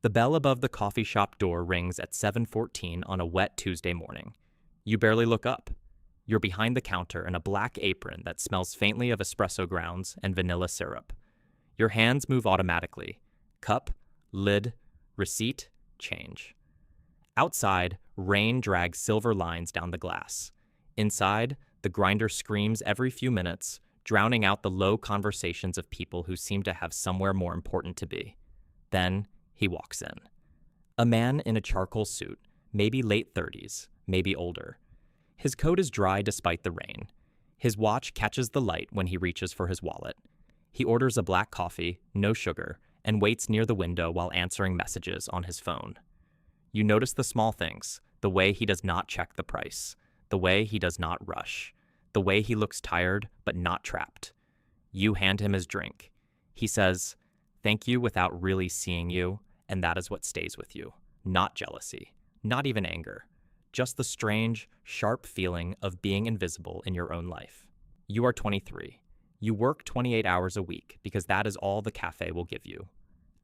The bell above the coffee shop door rings at 7:14 on a wet Tuesday morning. You barely look up. You're behind the counter in a black apron that smells faintly of espresso grounds and vanilla syrup. Your hands move automatically. Cup, lid, receipt, change. Outside, rain drags silver lines down the glass. Inside, the grinder screams every few minutes, drowning out the low conversations of people who seem to have somewhere more important to be. Then, he walks in. A man in a charcoal suit, maybe late 30s, maybe older. His coat is dry despite the rain. His watch catches the light when he reaches for his wallet. He orders a black coffee, no sugar, and waits near the window while answering messages on his phone. You notice the small things, the way he does not check the price, the way he does not rush, the way he looks tired but not trapped. You hand him his drink. He says, "Thank you," without really seeing you, and that is what stays with you. Not jealousy, not even anger, just the strange, sharp feeling of being invisible in your own life. You are 23. You work 28 hours a week because that is all the cafe will give you.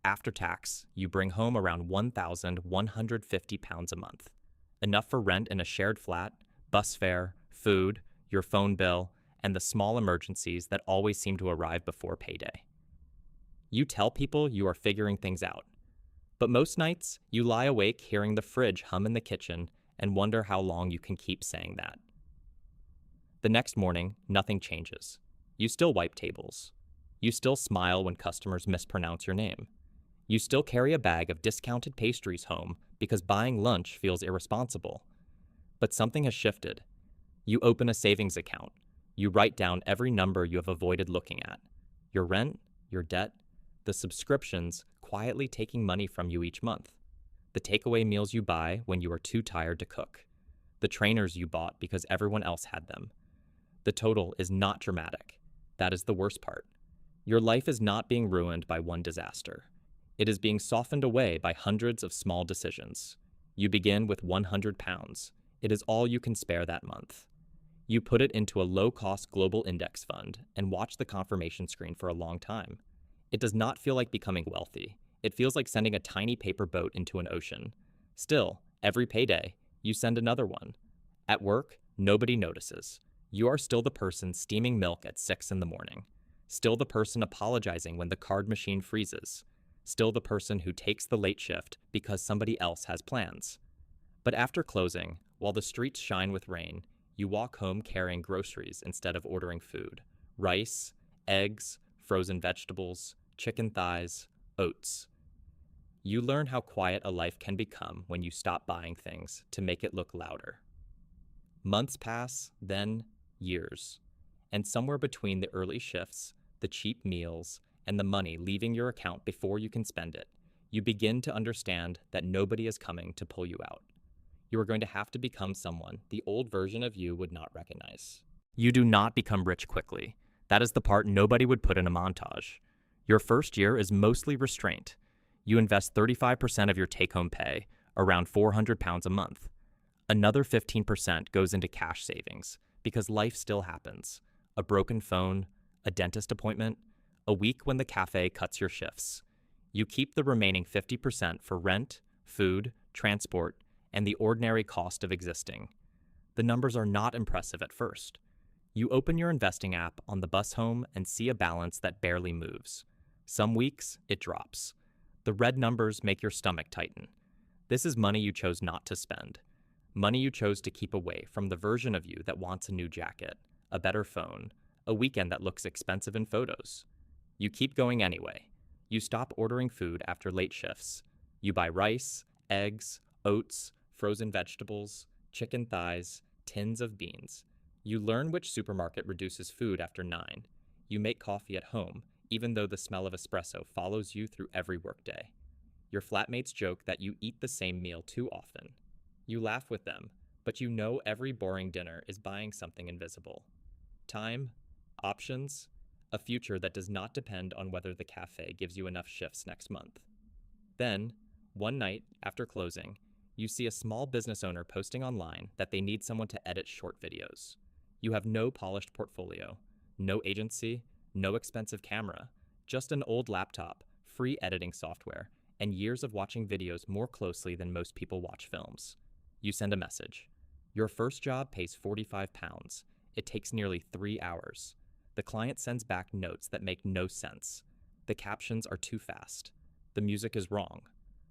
After tax, you bring home around £1,150 a month, enough for rent in a shared flat, bus fare, food, your phone bill, and the small emergencies that always seem to arrive before payday. You tell people you are figuring things out, but most nights you lie awake hearing the fridge hum in the kitchen and wonder how long you can keep saying that. The next morning, nothing changes. You still wipe tables. You still smile when customers mispronounce your name. You still carry a bag of discounted pastries home because buying lunch feels irresponsible. But something has shifted. You open a savings account. You write down every number you have avoided looking at. Your rent, your debt, the subscriptions quietly taking money from you each month. The takeaway meals you buy when you are too tired to cook. The trainers you bought because everyone else had them. The total is not dramatic. That is the worst part. Your life is not being ruined by one disaster. It is being softened away by hundreds of small decisions. You begin with £100. It is all you can spare that month. You put it into a low-cost global index fund and watch the confirmation screen for a long time. It does not feel like becoming wealthy. It feels like sending a tiny paper boat into an ocean. Still, every payday, you send another one. At work, nobody notices. You are still the person steaming milk at 6 in the morning. Still the person apologizing when the card machine freezes. Still the person who takes the late shift because somebody else has plans. But after closing, while the streets shine with rain, you walk home carrying groceries instead of ordering food. Rice, eggs, frozen vegetables, chicken thighs, oats. You learn how quiet a life can become when you stop buying things to make it look louder. Months pass, then years. And somewhere between the early shifts, the cheap meals, and the money leaving your account before you can spend it, you begin to understand that nobody is coming to pull you out. You are going to have to become someone the old version of you would not recognize. You do not become rich quickly. That is the part nobody would put in a montage. Your first year is mostly restraint. You invest 35% of your take-home pay, around £400 a month. Another 15% goes into cash savings, because life still happens. A broken phone, a dentist appointment, a week when the cafe cuts your shifts. You keep the remaining 50% for rent, food, transport, and the ordinary cost of existing. The numbers are not impressive at first. You open your investing app on the bus home and see a balance that barely moves. Some weeks, it drops. The red numbers make your stomach tighten. This is money you chose not to spend. Money you chose to keep away from the version of you that wants a new jacket, a better phone, a weekend that looks expensive in photos. You keep going anyway. You stop ordering food after late shifts. You buy rice, eggs, oats, frozen vegetables, chicken thighs, tins of beans. You learn which supermarket reduces food after 9. You make coffee at home, even though the smell of espresso follows you through every workday. Your flatmates joke that you eat the same meal too often. You laugh with them, but you know every boring dinner is buying something invisible. Time, options, a future that does not depend on whether the cafe gives you enough shifts next month. Then, one night after closing, you see a small business owner posting online that they need someone to edit short videos. You have no polished portfolio, no agency, no expensive camera, just an old laptop, free editing software, and years of watching videos more closely than most people watch films. You send a message. Your first job pays £45. It takes nearly 3 hours. The client sends back notes that make no sense. The captions are too fast. The music is wrong.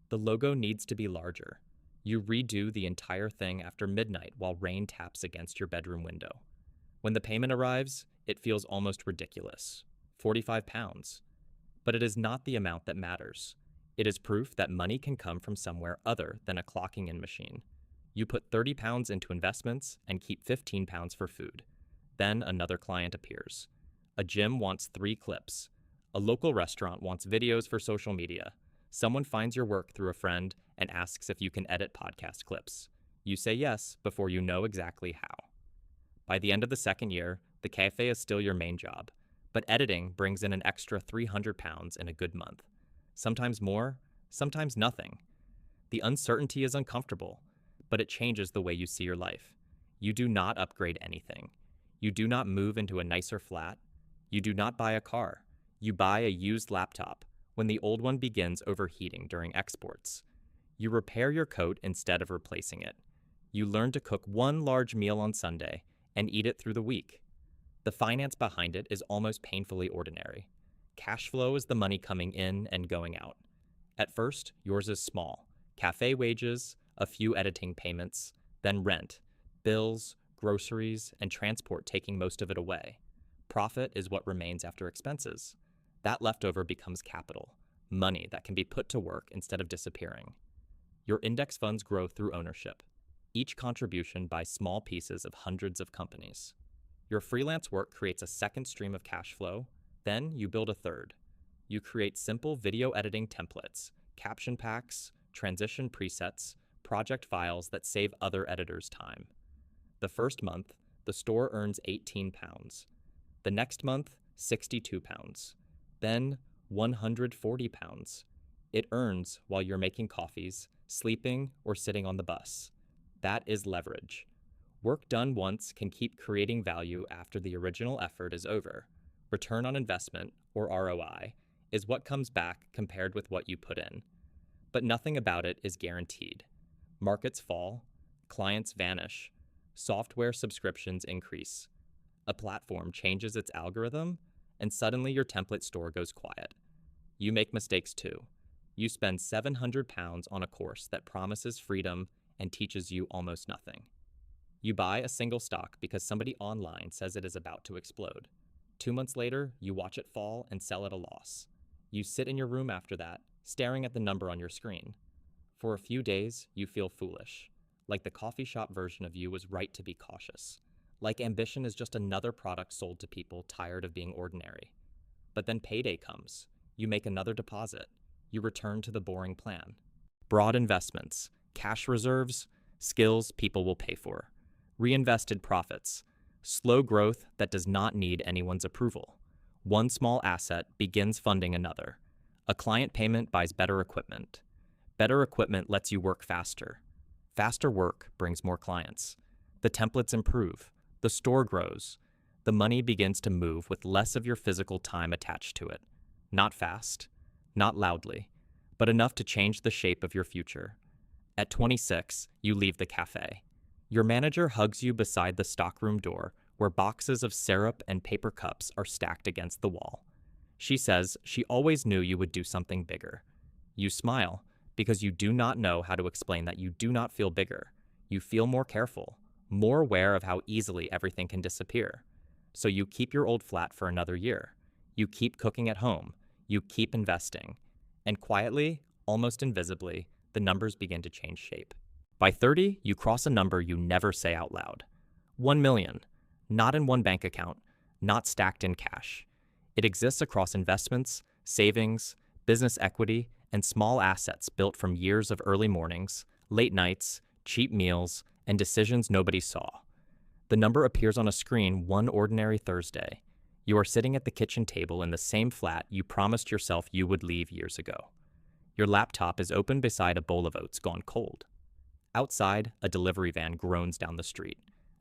The logo needs to be larger. You redo the entire thing after midnight while rain taps against your bedroom window. When the payment arrives, it feels almost ridiculous. £45. But it is not the amount that matters. It is proof that money can come from somewhere other than a clocking in machine. You put £30 into investments and keep £15 for food. Then another client appears. A gym wants 3 clips. A local restaurant wants videos for social media. Someone finds your work through a friend and asks if you can edit podcast clips. You say yes before you know exactly how. By the end of the second year, the cafe is still your main job, but editing brings in an extra £300 in a good month. Sometimes more, sometimes nothing. The uncertainty is uncomfortable, but it changes the way you see your life. You do not upgrade anything. You do not move into a nicer flat. You do not buy a car. You buy a used laptop when the old one begins overheating during exports. You repair your coat instead of replacing it. You learn to cook one large meal on Sunday and eat it through the week. The finance behind it is almost painfully ordinary. Cash flow is the money coming in and going out. At first, yours is small. Cafe wages, a few editing payments, then rent, bills, groceries, and transport taking most of it away. Profit is what remains after expenses. That leftover becomes capital, money that can be put to work instead of disappearing. Your index funds grow through ownership. Each contribution buys small pieces of hundreds of companies. Your freelance work creates a second stream of cash flow, then you build a third. You create simple video editing templates, caption packs, transition presets, project files that save other editors time. The first month, the store earns £18. The next month, £62. Then £140. It earns while you're making coffees, sleeping, or sitting on the bus. That is leverage. Work done once can keep creating value after the original effort is over. Return on investment, or ROI, is what comes back compared with what you put in. But nothing about it is guaranteed. Markets fall, clients vanish, software subscriptions increase. A platform changes its algorithm, and suddenly your template store goes quiet. You make mistakes too. You spend £700 on a course that promises freedom and teaches you almost nothing. You buy a single stock because somebody online says it is about to explode. 2 months later, you watch it fall and sell at a loss. You sit in your room after that, staring at the number on your screen. For a few days, you feel foolish, like the coffee shop version of you was right to be cautious, like ambition is just another product sold to people tired of being ordinary. But then payday comes. You make another deposit. You return to the boring plan. Broad investments, cash reserves, skills people will pay for. Reinvested profits, slow growth that does not need anyone's approval. One small asset begins funding another. A client payment buys better equipment. Better equipment lets you work faster. Faster work brings more clients. The templates improve. The store grows. The money begins to move with less of your physical time attached to it. Not fast, not loudly, but enough to change the shape of your future. At 26, you leave the cafe. Your manager hugs you beside the stockroom door where boxes of syrup and paper cups are stacked against the wall. She says she always knew you would do something bigger. You smile because you do not know how to explain that you do not feel bigger. You feel more careful, more aware of how easily everything can disappear. So you keep your old flat for another year. You keep cooking at home. You keep investing. And quietly, almost invisibly, the numbers begin to change shape. By 30, you cross a number you never say out loud. 1 million. Not in one bank account, not stacked in cash. It exists across investments, savings, business equity, and small assets built from years of early mornings, late nights, cheap meals, and decisions nobody saw. The number appears on a screen one ordinary Thursday. You are sitting at the kitchen table in the same flat you promised yourself you would leave years ago. Your laptop is open beside a bowl of oats gone cold. Outside, a delivery van groans down the street.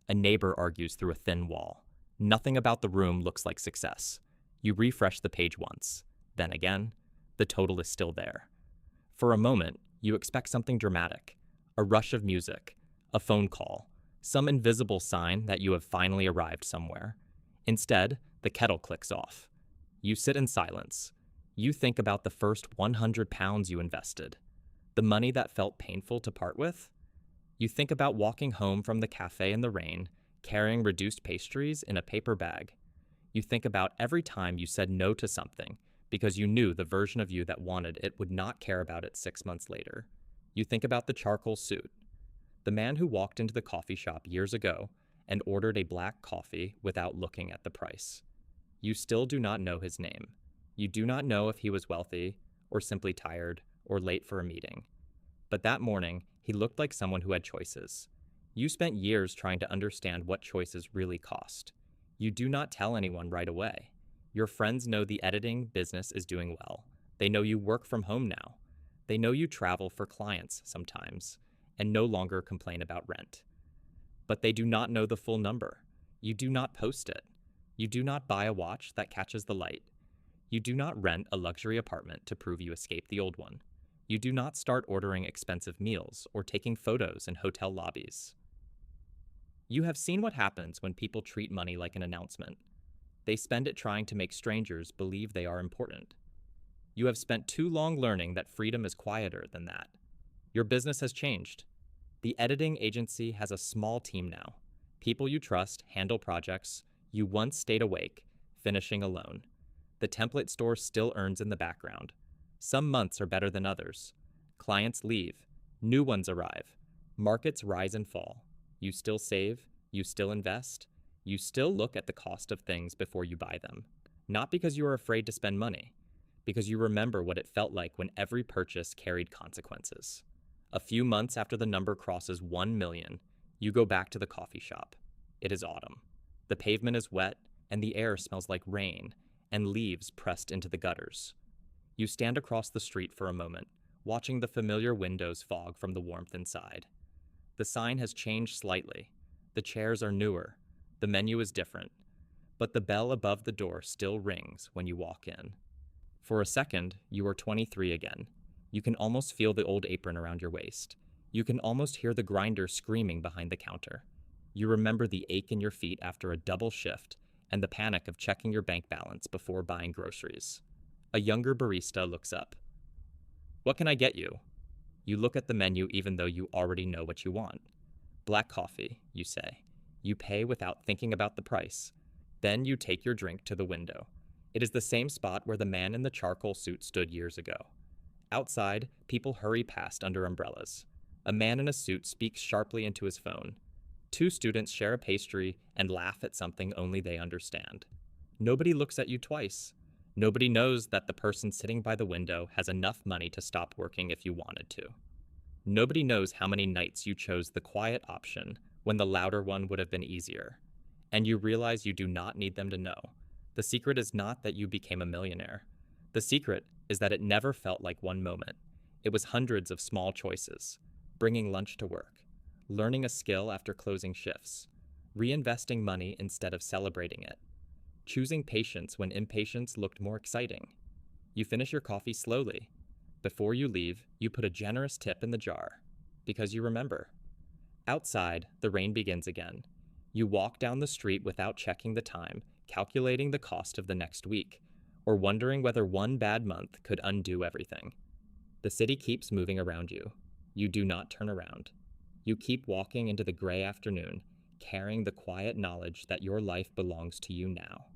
A neighbor argues through a thin wall. Nothing about the room looks like success. You refresh the page once. Then again, the total is still there. For a moment, you expect something dramatic, a rush of music, a phone call, some invisible sign that you have finally arrived somewhere. Instead, the kettle clicks off. You sit in silence. You think about the first 100 pounds you invested, the money that felt painful to part with. You think about walking home from the cafe in the rain, carrying reduced pastries in a paper bag. You think about every time you said no to something because you knew the version of you that wanted it would not care about it 6 months later. You think about the charcoal suit, the man who walked into the coffee shop years ago and ordered a black coffee without looking at the price. You still do not know his name. You do not know if he was wealthy, or simply tired, or late for a meeting. But that morning, he looked like someone who had choices. You spent years trying to understand what choices really cost. You do not tell anyone right away. Your friends know the editing business is doing well. They know you work from home now. They know you travel for clients sometimes, and no longer complain about rent. But they do not know the full number. You do not post it. You do not buy a watch that catches the light. You do not rent a luxury apartment to prove you escaped the old one. You do not start ordering expensive meals or taking photos in hotel lobbies. You have seen what happens when people treat money like an announcement. They spend it trying to make strangers believe they are important. You have spent too long learning that freedom is quieter than that. Your business has changed. The editing agency has a small team now. People you trust handle projects you once stayed awake, finishing alone. The template store still earns in the background. Some months are better than others. Clients leave. New ones arrive. Markets rise and fall. You still save. You still invest. You still look at the cost of things before you buy them. Not because you are afraid to spend money, because you remember what it felt like when every purchase carried consequences. A few months after the number crosses 1 million, you go back to the coffee shop. It is autumn. The pavement is wet, and the air smells like rain and leaves pressed into the gutters. You stand across the street for a moment, watching the familiar windows fog from the warmth inside. The sign has changed slightly. The chairs are newer. The menu is different. But the bell above the door still rings when you walk in. For a second, you are 23 again. You can almost feel the old apron around your waist. You can almost hear the grinder screaming behind the counter. You remember the ache in your feet after a double shift and the panic of checking your bank balance before buying groceries. A younger barista looks up. "What can I get you?" You look at the menu even though you already know what you want. "Black coffee," you say. You pay without thinking about the price. Then you take your drink to the window. It is the same spot where the man in the charcoal suit stood years ago. Outside, people hurry past under umbrellas. A man in a suit speaks sharply into his phone. Two students share a pastry and laugh at something only they understand. Nobody looks at you twice. Nobody knows that the person sitting by the window has enough money to stop working if you wanted to. Nobody knows how many nights you chose the quiet option when the louder one would have been easier. And you realize you do not need them to know. The secret is not that you became a millionaire. The secret is that it never felt like one moment. It was hundreds of small choices. Bringing lunch to work. Learning a skill after closing shifts. Reinvesting money instead of celebrating it. Choosing patience when impatience looked more exciting. You finish your coffee slowly. Before you leave, you put a generous tip in the jar. Because you remember. Outside, the rain begins again. You walk down the street without checking the time, calculating the cost of the next week, or wondering whether one bad month could undo everything. The city keeps moving around you. You do not turn around. You keep walking into the gray afternoon, carrying the quiet knowledge that your life belongs to you now.